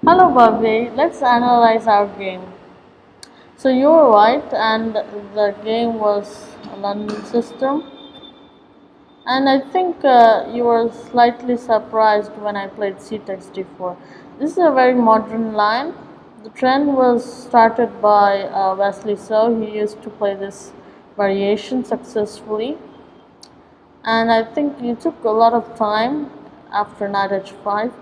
Hello Bhavyay, let's analyze our game. So you were right, and the game was a London system. And I think you were slightly surprised when I played C64. This is a very modern line. The trend was started by Wesley So. He used to play this variation successfully. And I think you took a lot of time after knight h5.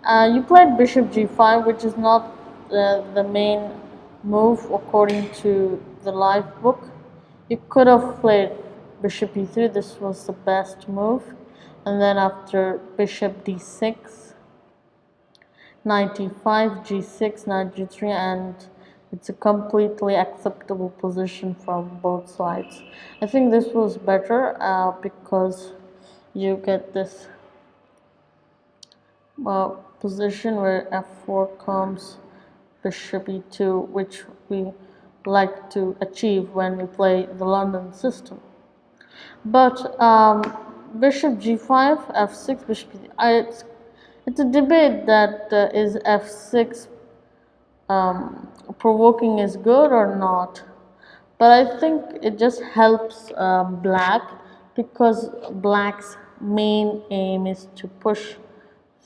You played bishop g5, which is not the main move according to the live book. You could have played bishop e3, this was the best move. And then after bishop d6, knight e5, g6, knight g3, and it's a completely acceptable position from both sides. I think this was better because you get this position where f4 comes bishop e2, which we like to achieve when we play the London system. But bishop g5, f6, bishop it's a debate that is f6 provoking is good or not. But I think it just helps black because black's main aim is to push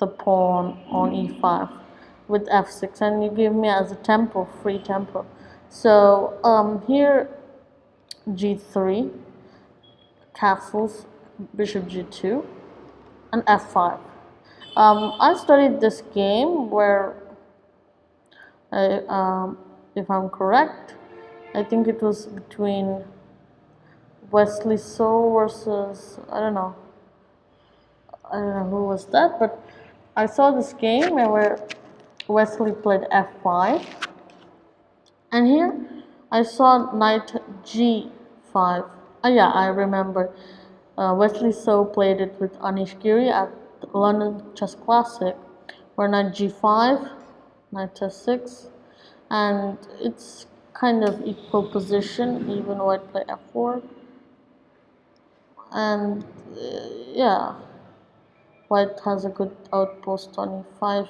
the pawn on e5 with f6, and you give me as a tempo, free tempo. So here g3, castles, bishop g2, and f5. I studied this game where if I'm correct, I think it was between Wesley So versus I don't know who was that, but I saw this game where Wesley played f5, and here I saw knight g5. Yeah, I remember. Wesley So played it with Anish Giri at the London Chess Classic, where knight g5, knight f6, and it's kind of equal position, even white play f4, and yeah, white has a good outpost on e5.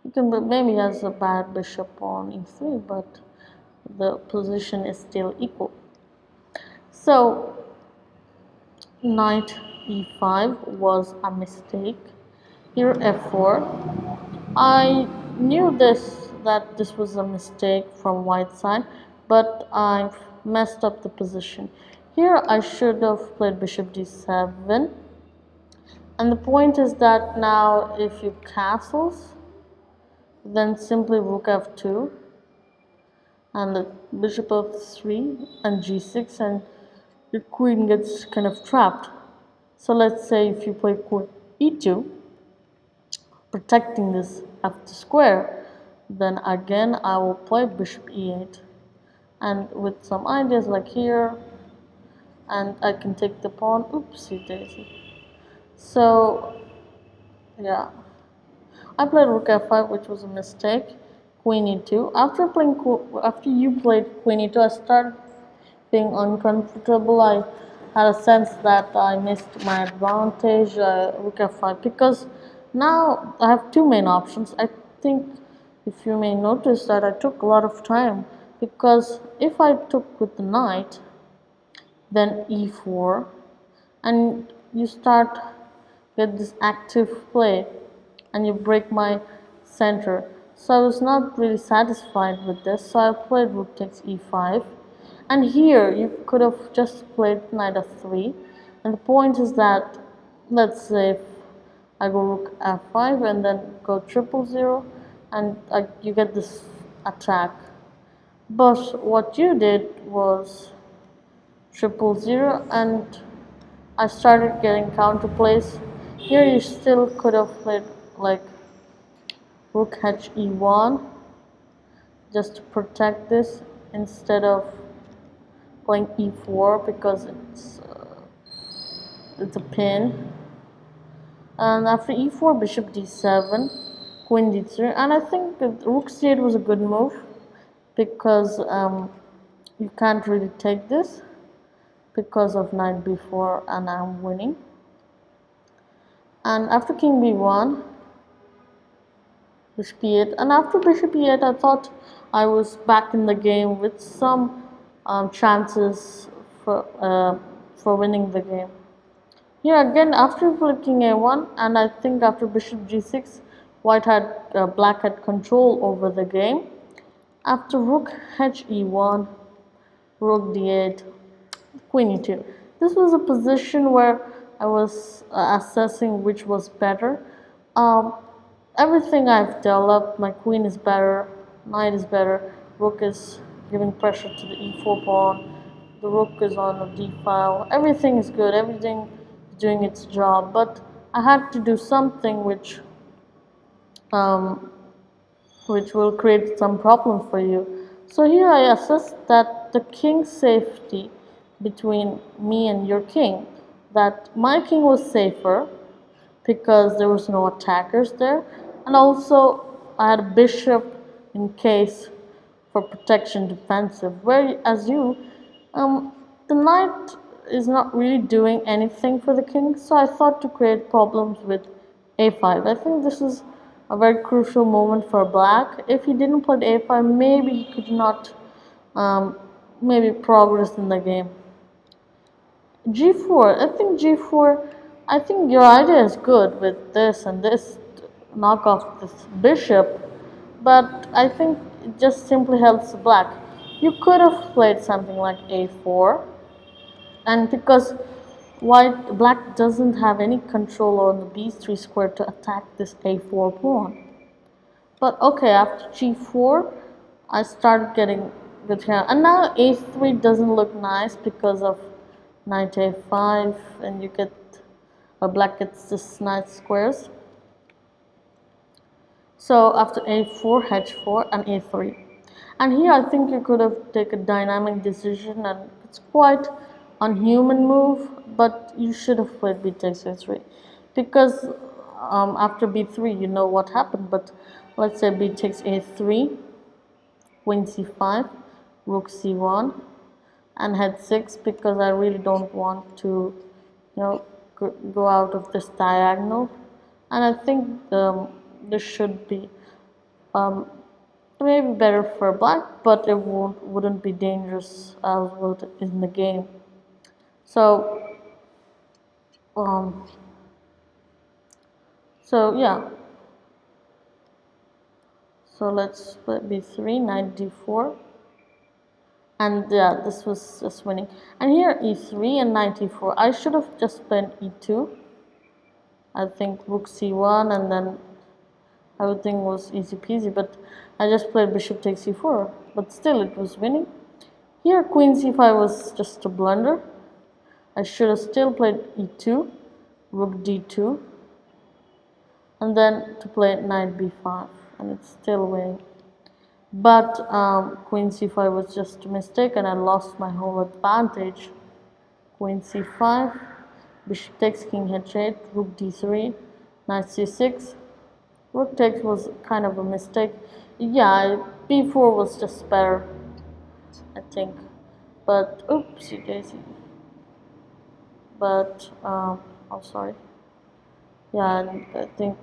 You can maybe has a bad bishop on e3, but the position is still equal. So knight e5 was a mistake. Here f4. I knew that this was a mistake from white side, but I've messed up the position. Here I should have played bishop d7, and the point is that now if you castles, then simply rook f2 and the bishop f3 and g6, and your queen gets kind of trapped. So let's say if you play queen e2, protecting this f2 square, then again I will play bishop e8, and with some ideas like here, and I can take the pawn. Oopsie daisy. So yeah, I played rook f5, which was a mistake. Queen e2. After you played queen e2, I started being uncomfortable. I had a sense that I missed my advantage. Rook f5, because now I have two main options. I think if you may notice that I took a lot of time, because if I took with the knight, then e4, and you start get this active play and you break my center. So I was not really satisfied with this, so I played rook takes e5, and here you could have just played knight f3, and the point is that, let's say if I go rook f5 and then go 000, and you get this attack. But what you did was 000, and I started getting counterplays. Here you still could have played like rook h e1 just to protect this instead of playing e4 because it's a pin. And after e4, bishop d7, queen d3, and I think that rook c8 was a good move because you can't really take this because of knight b4, and I'm winning. And after king b1, bishop e8, and after bishop e8, I thought I was back in the game with some chances for winning the game. Here again, after flicking a1, and I think after bishop g6, black had control over the game. After rook h e1, rook d8, queen e2. This was a position where I was assessing which was better. Um, Everything I've developed, my queen is better, knight is better, rook is giving pressure to the e4 pawn, the rook is on the d file, everything is good, everything is doing its job, but I had to do something um, which will create some problem for you. So here I assess that the king's safety between me and your king, that my king was safer because there was no attackers there, and also I had a bishop in case for protection defensive, whereas you, the knight is not really doing anything for the king, so I thought to create problems with a5. I think this is a very crucial moment for black. If he didn't play a5, maybe he could not maybe progress in the game. G4, I think your idea is good with this and this, knock off this bishop, but I think it just simply helps black. You could have played something like a4, and because black doesn't have any control on the b3 square to attack this a4 pawn. But okay, after g4, I started getting good here. And now a3 doesn't look nice because of knight a5, and you get, or black gets this knight squares. So after a4, h4, and a3. And here I think you could have taken a dynamic decision, and it's quite unhuman move, but you should have played b takes a3. Because after b3, you know what happened, but let's say b takes a3, queen c5, rook c1, and h6, because I really don't want to, go out of this diagonal. And I think this should be maybe better for black, but it wouldn't be dangerous as well in the game. So um, yeah. So let's play b3, knight d4, and yeah, this was just winning. And here e3 and knight e4. I should have just played e2. I think rook c1, and then everything was easy peasy, but I just played bishop takes e4, but still it was winning. Here queen c5 was just a blunder. I should have still played e2, rook d2, and then to play knight b5, and it's still winning. But queen c5 was just a mistake, and I lost my whole advantage. Queen c5, bishop takes, king h8, rook d3, knight c6. Rook takes was kind of a mistake. Yeah, b4 was just better, I think. But oopsie daisy. But oh sorry. Yeah, and I think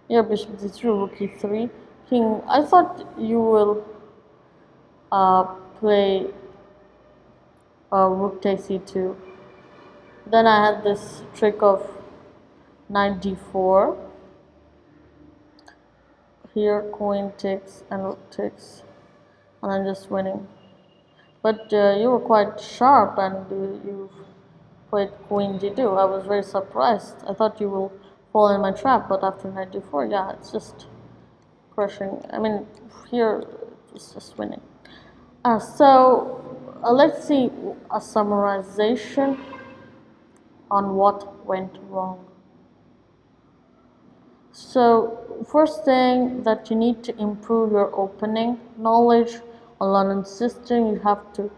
bishop d3, rook e3, king. I thought you will play rook takes e2. Then I had this trick of knight d4. Here queen takes and rook takes, and I'm just winning. But you were quite sharp, and you played queen d2. I was very surprised. I thought you will fall in my trap, but after knight d4, yeah, it's just crushing. I mean, here it's just winning. So let's see a summarization on what went wrong. So first thing that you need to improve your opening knowledge on London system. You have to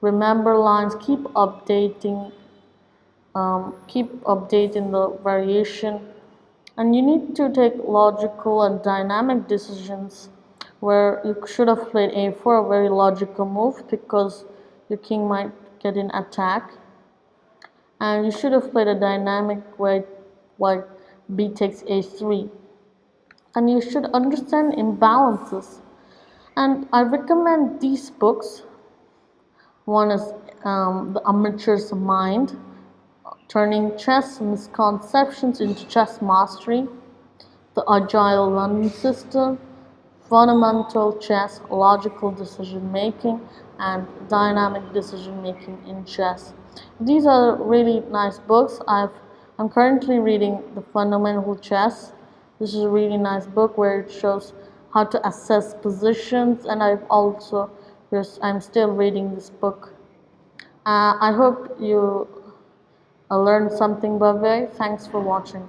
remember lines, keep updating the variation, and you need to take logical and dynamic decisions where you should have played a4, a very logical move because your king might get in attack, and you should have played a dynamic way like b takes a3. and you should understand imbalances. And I recommend these books. One is The Amateur's Mind, Turning Chess Misconceptions into Chess Mastery, The Agile Learning System, Fundamental Chess, Logical Decision Making, and Dynamic Decision Making in Chess. These are really nice books. I'm currently reading The Fundamental Chess. This is a really nice book where it shows how to assess positions, and I'm still reading this book. I hope you learned something, Bhavyay. Thanks for watching.